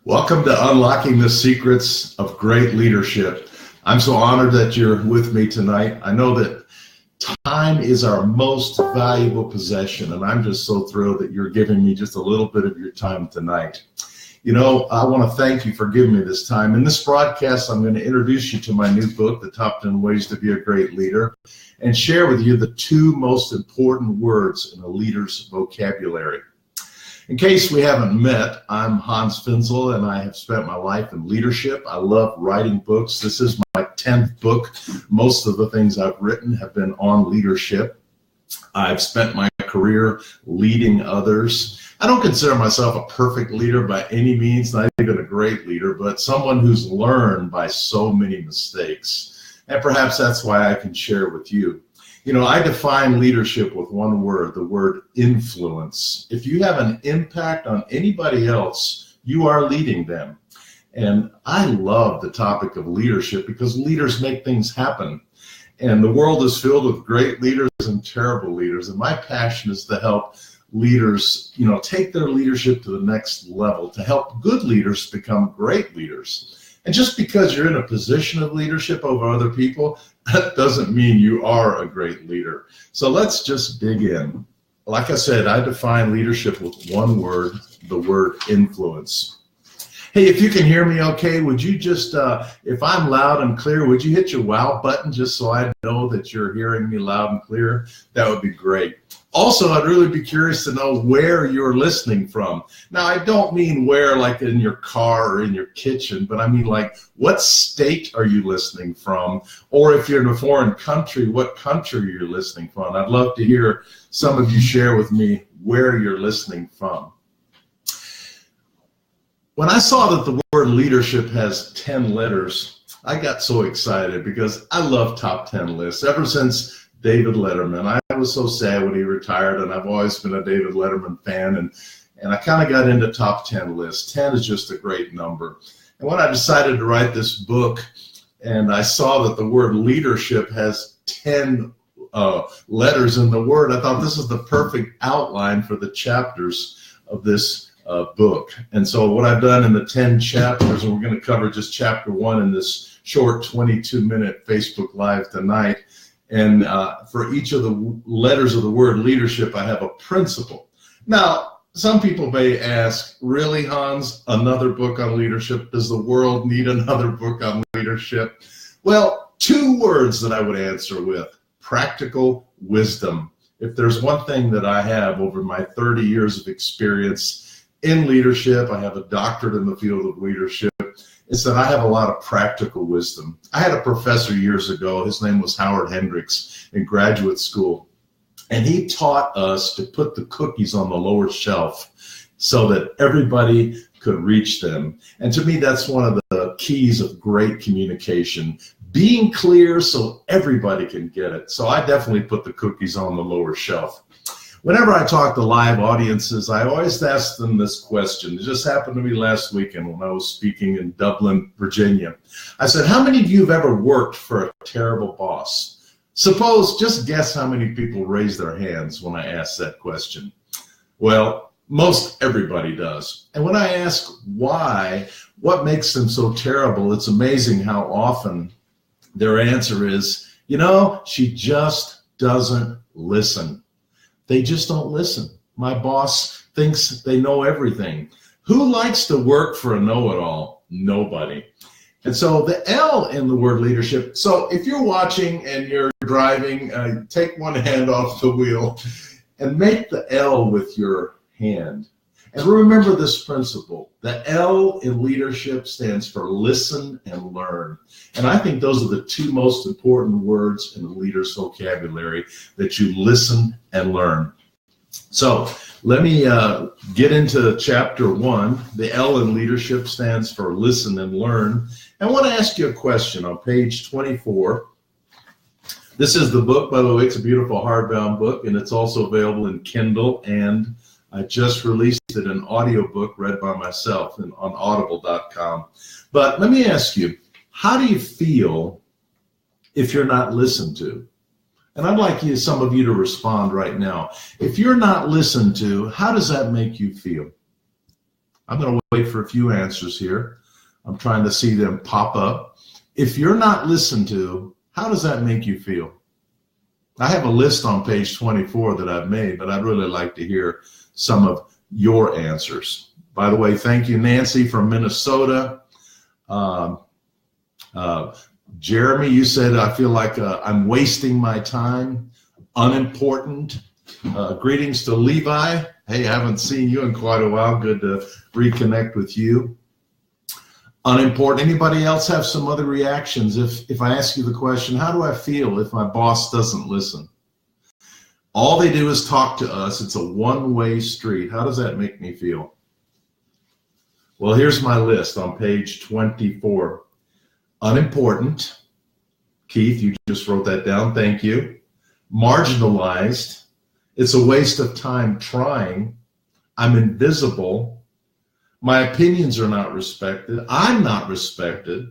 Welcome to Unlocking the Secrets of Great Leadership. I'm so honored that you're with me tonight. I know that time is our most valuable possession, and I'm just so thrilled that you're giving me just a little bit of your time tonight. You know, I want to thank you for giving me this time. In this broadcast, I'm going to introduce you to my new book, The Top 10 Ways to Be a Great Leader, and share with you the two most important words in a leader's vocabulary. In case we haven't met, I'm Hans Finzel, and I have spent my life in leadership. I love writing books. This is my 10th book. Most of the things I've written have been on leadership. I've spent my career leading others. I don't consider myself a perfect leader by any means, not even a great leader, but someone who's learned by so many mistakes. And perhaps that's why I can share with you. You know, I define leadership with one word, the word influence. If you have an impact on anybody else, you are leading them. And I love the topic of leadership because leaders make things happen. And the world is filled with great leaders and terrible leaders. And my passion is to help leaders, take their leadership to the next level, to help good leaders become great leaders. And just because you're in a position of leadership over other people, that doesn't mean you are a great leader. So let's just dig in. Like I said, I define leadership with one word, the word influence. Hey, if you can hear me okay, would you just, if I'm loud and clear, would you hit your wow button just so I know that you're hearing me loud and clear? That would be great. Also, I'd really be curious to know where you're listening from. Now, I don't mean where like in your car or in your kitchen, but I mean like what state are you listening from? Or if you're in a foreign country, what country you're listening from? I'd love to hear some of you share with me where you're listening from. When I saw that the word leadership has 10 letters, I got so excited because I love top 10 lists. Ever since David Letterman, I was so sad when he retired, and I've always been a David Letterman fan, and I kind of got into top 10 lists. 10 is just a great number. And when I decided to write this book, and I saw that the word leadership has 10 letters in the word, I thought this is the perfect outline for the chapters of this book. And so what I've done in the 10 chapters, and we're going to cover just chapter 1 in this short 22-minute Facebook Live tonight. And for each of the letters of the word leadership, I have a principle. Now, some people may ask, really, Hans, another book on leadership? Does the world need another book on leadership? Well, two words that I would answer with: practical wisdom. If there's one thing that I have over my 30 years of experience in leadership, I have a doctorate in the field of leadership, is that I have a lot of practical wisdom. I had a professor years ago, his name was Howard Hendricks, in graduate school, and he taught us to put the cookies on the lower shelf so that everybody could reach them. And to me, that's one of the keys of great communication, being clear so everybody can get it. So I definitely put the cookies on the lower shelf. Whenever I talk to live audiences, I always ask them this question. It just happened to me last weekend when I was speaking in Dublin, Virginia. I said, how many of you have ever worked for a terrible boss? Suppose, just guess how many people raise their hands when I ask that question. Well, most everybody does. And when I ask why, what makes them so terrible, it's amazing how often their answer is, she just doesn't listen. They just don't listen. My boss thinks they know everything. Who likes to work for a know-it-all? Nobody. And so the L in the word leadership, so if you're watching and you're driving, take one hand off the wheel and make the L with your hand. And remember this principle. The L in leadership stands for listen and learn. And I think those are the two most important words in the leader's vocabulary, that you listen and learn. So let me get into chapter 1. The L in leadership stands for listen and learn. And I want to ask you a question on page 24. This is the book, by the way. It's a beautiful hardbound book, and it's also available in Kindle, and I just released it in audiobook read by myself on audible.com. But let me ask you, how do you feel if you're not listened to? And I'd like some of you to respond right now. If you're not listened to, how does that make you feel? I'm going to wait for a few answers here. I'm trying to see them pop up. If you're not listened to, how does that make you feel? I have a list on page 24 that I've made, but I'd really like to hear some of your answers. By the way, thank you, Nancy from Minnesota. Jeremy, you said, I feel like I'm wasting my time, unimportant. Greetings to Levi. Hey, I haven't seen you in quite a while. Good to reconnect with you. Unimportant. Anybody else have some other reactions? If I ask you the question, how do I feel if my boss doesn't listen? All they do is talk to us. It's a one-way street. How does that make me feel? Well, here's my list on page 24. Unimportant. Keith, you just wrote that down. Thank you. Marginalized. It's a waste of time trying. I'm invisible. My opinions are not respected. I'm not respected.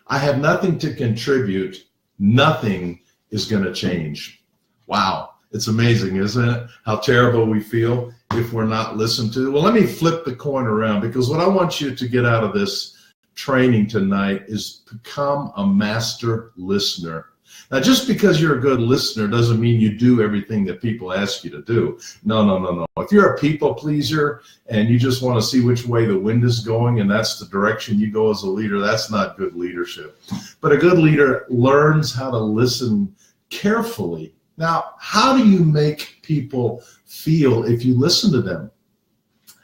I have nothing to contribute. Nothing is going to change. Wow. It's amazing, isn't it? How terrible we feel if we're not listened to. Well, let me flip the coin around, because what I want you to get out of this training tonight is become a master listener. Now, just because you're a good listener doesn't mean you do everything that people ask you to do. No. If you're a people pleaser and you just want to see which way the wind is going and that's the direction you go as a leader, that's not good leadership. But a good leader learns how to listen carefully. Now, how do you make people feel if you listen to them?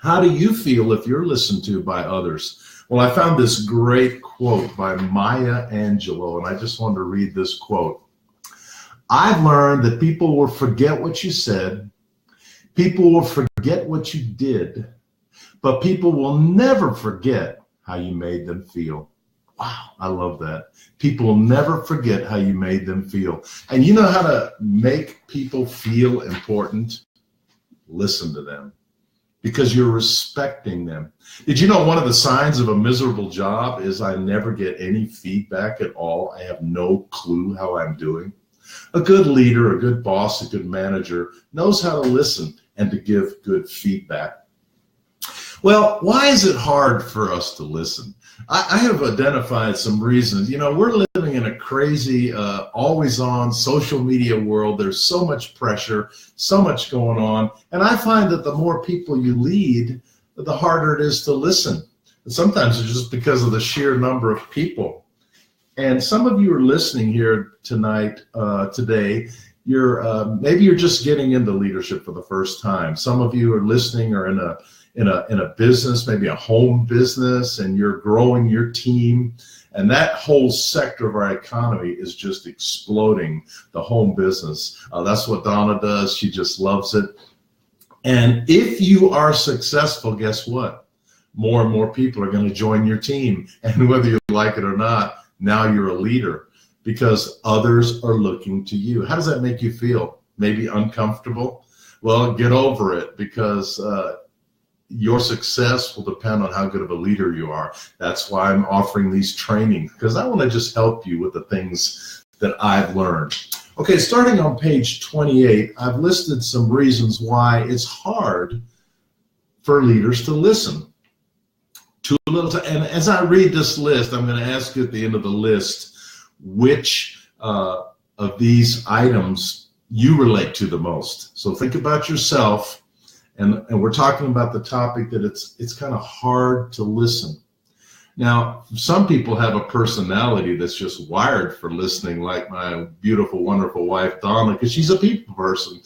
How do you feel if you're listened to by others? Well, I found this great quote by Maya Angelou, and I just wanted to read this quote. I've learned that people will forget what you said, people will forget what you did, but people will never forget how you made them feel. Wow, I love that. People will never forget how you made them feel. And you know how to make people feel important? Listen to them, because you're respecting them. Did you know one of the signs of a miserable job is I never get any feedback at all? I have no clue how I'm doing. A good leader, a good boss, a good manager knows how to listen and to give good feedback. Well, why is it hard for us to listen? I have identified some reasons. You know, we're living in a crazy, always-on social media world. There's so much pressure, so much going on. And I find that the more people you lead, the harder it is to listen. And sometimes it's just because of the sheer number of people. And some of you are listening here tonight, today. Maybe you're just getting into leadership for the first time. Some of you are listening or in a business, maybe a home business, and you're growing your team. And that whole sector of our economy is just exploding, the home business. That's what Donna does. She just loves it. And if you are successful, guess what? More and more people are going to join your team. And whether you like it or not, now you're a leader because others are looking to you. How does that make you feel? Maybe uncomfortable? Well, get over it, because your success will depend on how good of a leader you are. That's why I'm offering these trainings, because I want to just help you with the things that I've learned. Okay, starting on page 28, I've listed some reasons why it's hard for leaders to listen. Too little time. And as I read this list, I'm going to ask you at the end of the list which of these items you relate to the most. So think about yourself. And we're talking about the topic that it's kind of hard to listen. Now, some people have a personality that's just wired for listening, like my beautiful, wonderful wife, Donna, because she's a people person.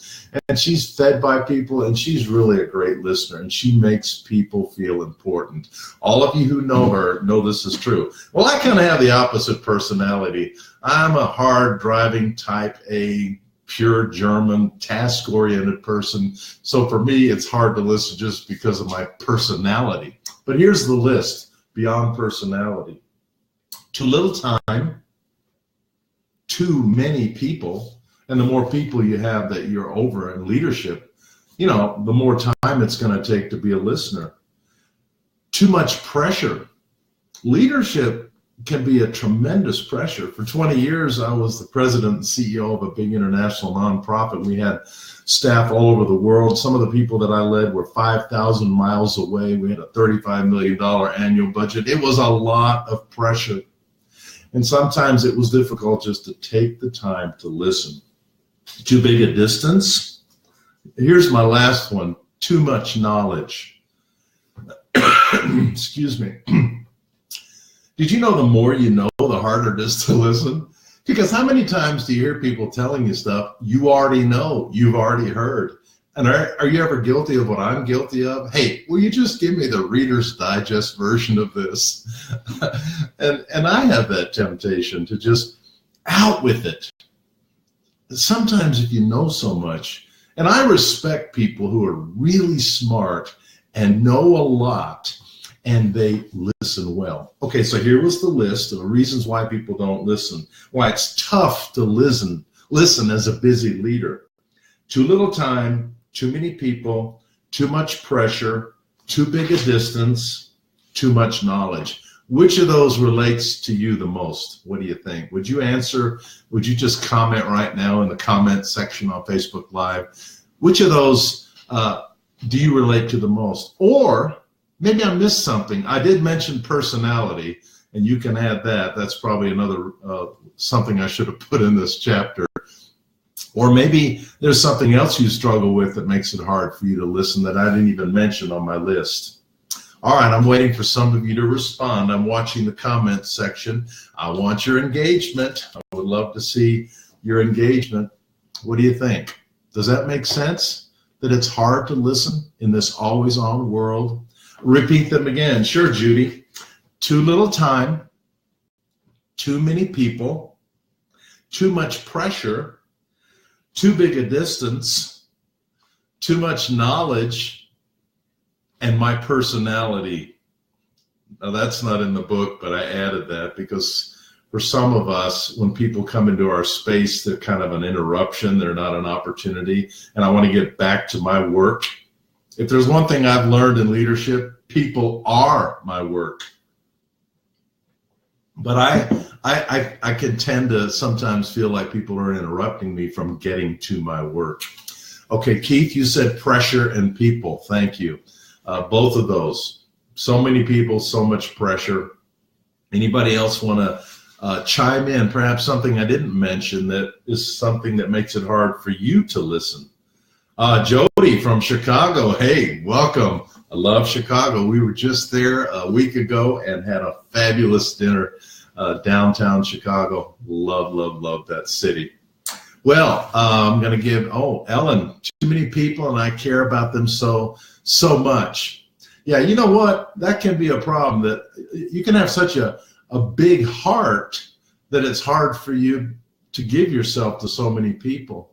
And she's fed by people, and she's really a great listener, and she makes people feel important. All of you who know her know this is true. Well, I kind of have the opposite personality. I'm a hard-driving type A, pure German, task-oriented person. So for me, it's hard to listen just because of my personality. But here's the list beyond personality. Too little time, too many people, and the more people you have that you're over in leadership, the more time it's going to take to be a listener. Too much pressure. Leadership can be a tremendous pressure. For 20 years, I was the president and CEO of a big international nonprofit. We had staff all over the world. Some of the people that I led were 5,000 miles away. We had a $35 million annual budget. It was a lot of pressure. And sometimes it was difficult just to take the time to listen. Too big a distance. Here's my last one. Too much knowledge. Excuse me. Did you know the more you know, the harder it is to listen? Because how many times do you hear people telling you stuff you already know, you've already heard? And are you ever guilty of what I'm guilty of? Hey, will you just give me the Reader's Digest version of this? and I have that temptation to just out with it. Sometimes if you know so much, and I respect people who are really smart and know a lot, and they listen well. Okay, so here was the list of the reasons why people don't listen, why it's tough to listen as a busy leader. Too little time, too many people, too much pressure, too big a distance, too much knowledge. Which of those relates to you the most? What do you think? Would you answer? Would you just comment right now in the comment section on Facebook Live? Which of those do you relate to the most? Or maybe I missed something. I did mention personality, and you can add that. That's probably another something I should have put in this chapter. Or maybe there's something else you struggle with that makes it hard for you to listen that I didn't even mention on my list. All right, I'm waiting for some of you to respond. I'm watching the comment section. I want your engagement. I would love to see your engagement. What do you think? Does that make sense? That it's hard to listen in this always-on world? Repeat them again. Sure, Judy. Too little time, too many people, too much pressure, too big a distance, too much knowledge, and my personality. Now, that's not in the book, but I added that because for some of us, when people come into our space, they're kind of an interruption. They're not an opportunity. And I want to get back to my work. If there's one thing I've learned in leadership, people are my work. But I can tend to sometimes feel like people are interrupting me from getting to my work. Okay, Keith, you said pressure and people. Thank you. Both of those. So many people, so much pressure. Anybody else want to chime in? Perhaps something I didn't mention that is something that makes it hard for you to listen. Jody from Chicago. Hey, welcome. I love Chicago. We were just there a week ago and had a fabulous dinner downtown Chicago. Love that city. Well, I'm going to give, Ellen, too many people and I care about them so much. Yeah, you know what? That can be a problem, that you can have such a big heart that it's hard for you to give yourself to so many people.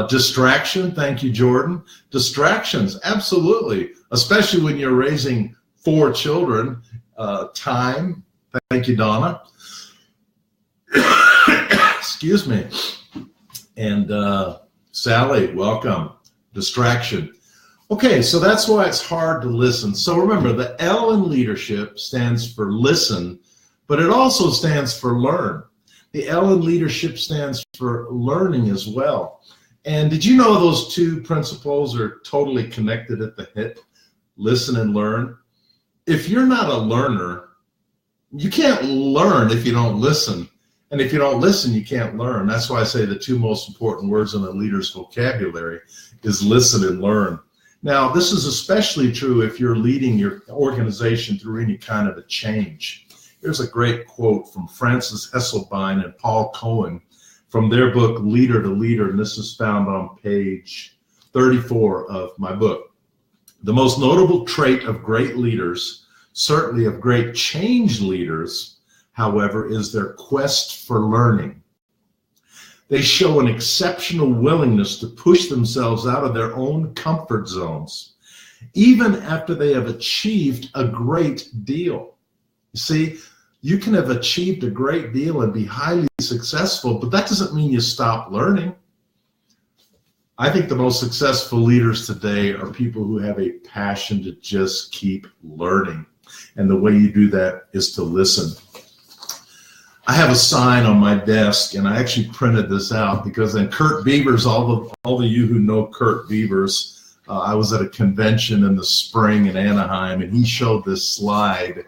Distraction, thank you, Jordan. Distractions, absolutely, especially when you're raising 4 children. Time, thank you, Donna. Excuse me. And Sally, welcome. Distraction. Okay, so that's why it's hard to listen. So remember, the L in leadership stands for listen, but it also stands for learn. The L in leadership stands for learning as well. And did you know those two principles are totally connected at the hip? Listen and learn. If you're not a learner, you can't learn if you don't listen. And if you don't listen, you can't learn. That's why I say the 2 most important words in a leader's vocabulary is listen and learn. Now, this is especially true if you're leading your organization through any kind of a change. Here's a great quote from Francis Hesselbein and Paul Cohen from their book, Leader to Leader, and this is found on page 34 of my book. The most notable trait of great leaders, certainly of great change leaders, however, is their quest for learning. They show an exceptional willingness to push themselves out of their own comfort zones, even after they have achieved a great deal. You see, you can have achieved a great deal and be highly successful, but that doesn't mean you stop learning. I think the most successful leaders today are people who have a passion to just keep learning. And the way you do that is to listen. I have a sign on my desk, and I actually printed this out because then Kurt Beavers, all of you who know Kurt Beavers, I was at a convention in the spring in Anaheim, and he showed this slide,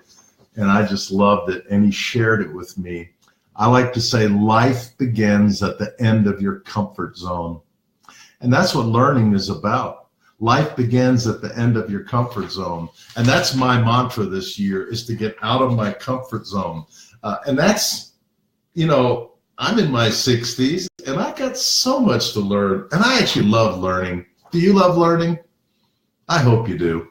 and I just loved it, and he shared it with me. I like to say life begins at the end of your comfort zone. And that's what learning is about. Life begins at the end of your comfort zone. And that's my mantra this year, is to get out of my comfort zone. And that's, I'm in my 60s, and I got so much to learn. And I actually love learning. Do you love learning? I hope you do.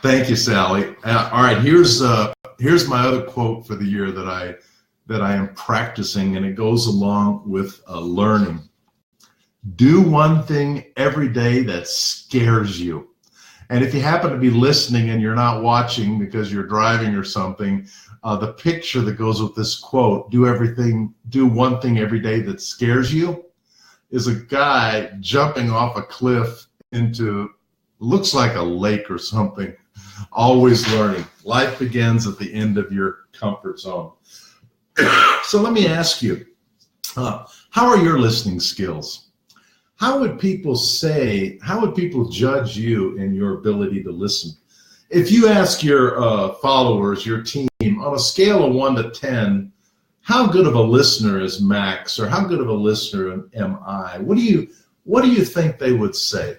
Thank you, Sally. All right, here's my other quote for the year that I am practicing, and it goes along with learning. Do one thing every day that scares you. And if you happen to be listening and you're not watching because you're driving or something, the picture that goes with this quote, do one thing every day that scares you, is a guy jumping off a cliff into, looks like a lake or something. Always learning. Life begins at the end of your comfort zone. So let me ask you, how are your listening skills? How would people judge you in your ability to listen? If you ask your followers, your team, on a scale of 1 to 10, how good of a listener is Max, or how good of a listener am I? What do you think they would say?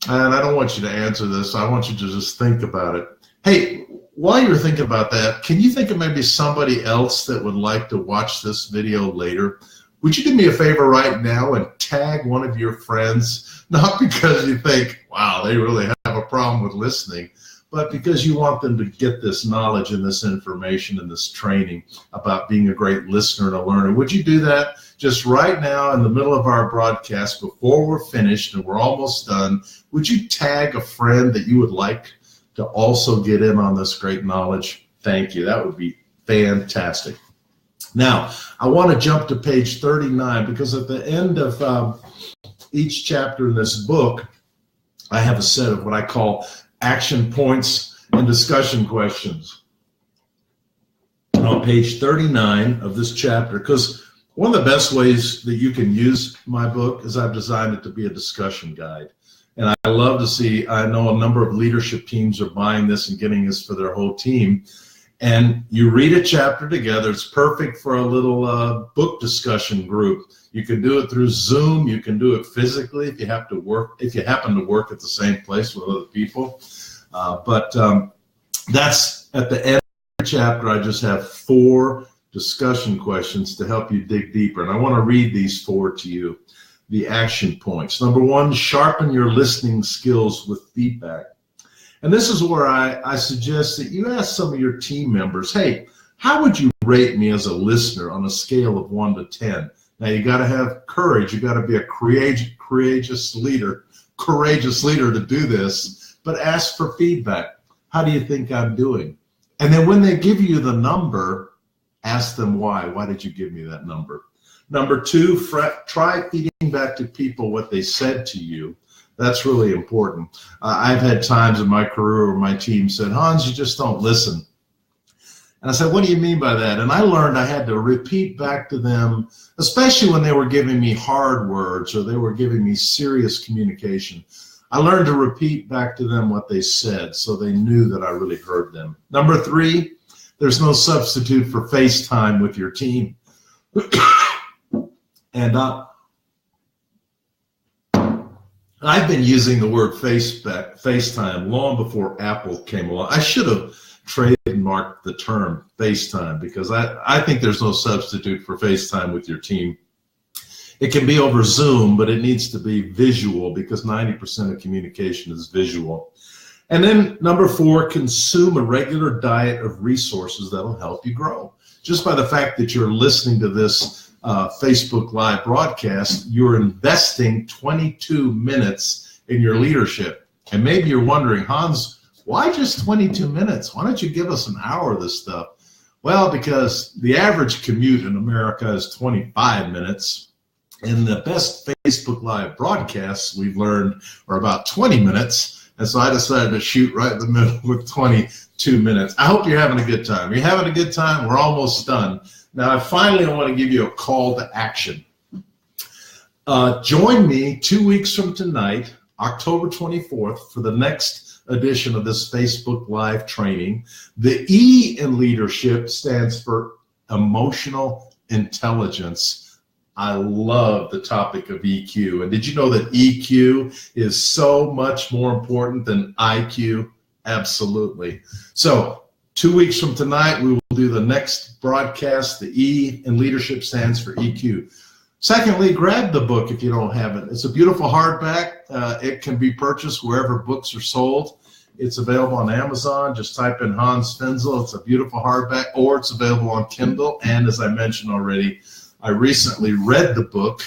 And I don't want you to answer this. I want you to just think about it. Hey, while you're thinking about that, can you think of maybe somebody else that would like to watch this video later? Would you do me a favor right now and tag one of your friends, not because you think, wow, they really have a problem with listening, but because you want them to get this knowledge and this information and this training about being a great listener and a learner. Would you do that just right now in the middle of our broadcast before we're finished and we're almost done? Would you tag a friend that you would like to also get in on this great knowledge? Thank you. That would be fantastic. Now, I want to jump to page 39 because at the end of each chapter in this book, I have a set of what I call action points and discussion questions. And on page 39 of this chapter, because one of the best ways that you can use my book is I've designed it to be a discussion guide. And I love to see, I know a number of leadership teams are buying this and getting this for their whole team. And you read a chapter together. It's perfect for a little book discussion group. You can do it through Zoom. You can do it physically if you happen to work at the same place with other people. But that's at the end of the chapter. I just have 4 discussion questions to help you dig deeper. And I want to read these 4 to you. The action points. Number 1, sharpen your listening skills with feedback. And this is where I suggest that you ask some of your team members, hey, how would you rate me as a listener on a scale of 1 to 10? Now, you got to have courage. You got to be a courageous leader to do this, but ask for feedback. How do you think I'm doing? And then when they give you the number, ask them why. Why did you give me that number? Number 2, try feeding back to people what they said to you. That's really important. I've had times in my career where my team said, Hans, you just don't listen. And I said, what do you mean by that? And I learned I had to repeat back to them, especially when they were giving me hard words or they were giving me serious communication. I learned to repeat back to them what they said so they knew that I really heard them. Number 3, there's no substitute for FaceTime with your team. And I've been using the word FaceTime long before Apple came along. I should have trademarked the term FaceTime because I think there's no substitute for FaceTime with your team. It can be over Zoom, but it needs to be visual because 90% of communication is visual. And then number 4, consume a regular diet of resources that'll help you grow. Just by the fact that you're listening to this Facebook Live broadcast, you're investing 22 minutes in your leadership. And maybe you're wondering, Hans, why just 22 minutes? Why don't you give us an hour of this stuff? Well, because the average commute in America is 25 minutes. And the best Facebook Live broadcasts we've learned are about 20 minutes. And so I decided to shoot right in the middle with 22 minutes. I hope you're having a good time. Are you having a good time? We're almost done. Now, finally, I want to give you a call to action. Join me 2 weeks from tonight, October 24th, for the next edition of this Facebook Live training. The E in leadership stands for emotional intelligence. I love the topic of EQ. And did you know that EQ is so much more important than IQ? Absolutely. So 2 weeks from tonight, we will do the next broadcast. The E in leadership stands for EQ. Secondly, grab the book if you don't have it. It's a beautiful hardback. It can be purchased wherever books are sold. It's available on Amazon. Just type in Hans Finzel. It's a beautiful hardback, or it's available on Kindle. And as I mentioned already, I recently read the book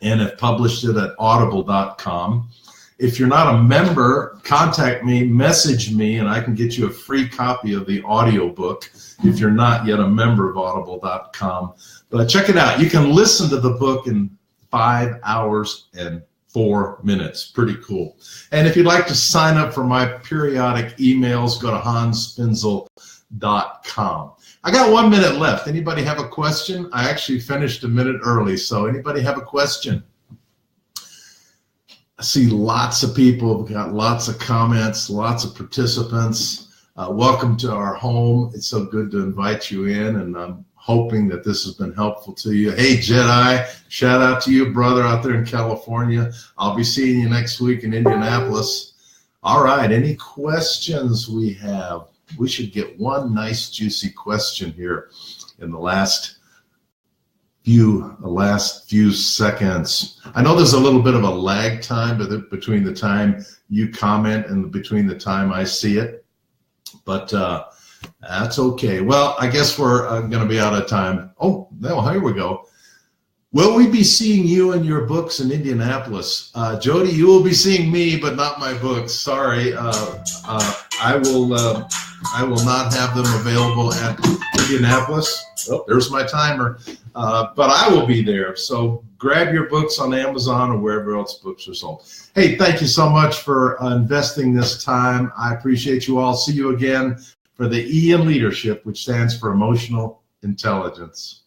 and have published it at audible.com. If you're not a member, contact me, message me, and I can get you a free copy of the audiobook if you're not yet a member of audible.com. But check it out. You can listen to the book in 5 hours and 4 minutes. Pretty cool. And if you'd like to sign up for my periodic emails, go to hansfinzel.com. I got 1 minute left. Anybody have a question? I actually finished a minute early, so anybody have a question? I see lots of people. We've got lots of comments, lots of participants. Welcome to our home. It's so good to invite you in, and I'm hoping that this has been helpful to you. Hey, Jedi, shout out to you, brother, out there in California. I'll be seeing you next week in Indianapolis. All right, any questions we have? We should get one nice juicy question here in the last few seconds. I know there's a little bit of a lag time between the time you comment and between the time I see it, but that's okay. Well, I guess we're going to be out of time. Oh, no, here we go. Will we be seeing you and your books in Indianapolis? Jody, you will be seeing me, but not my books. Sorry. I will not have them available at Indianapolis. Oh, there's my timer. But I will be there. So grab your books on Amazon or wherever else books are sold. Hey, thank you so much for investing this time. I appreciate you all. See you again for the E in leadership, which stands for emotional intelligence.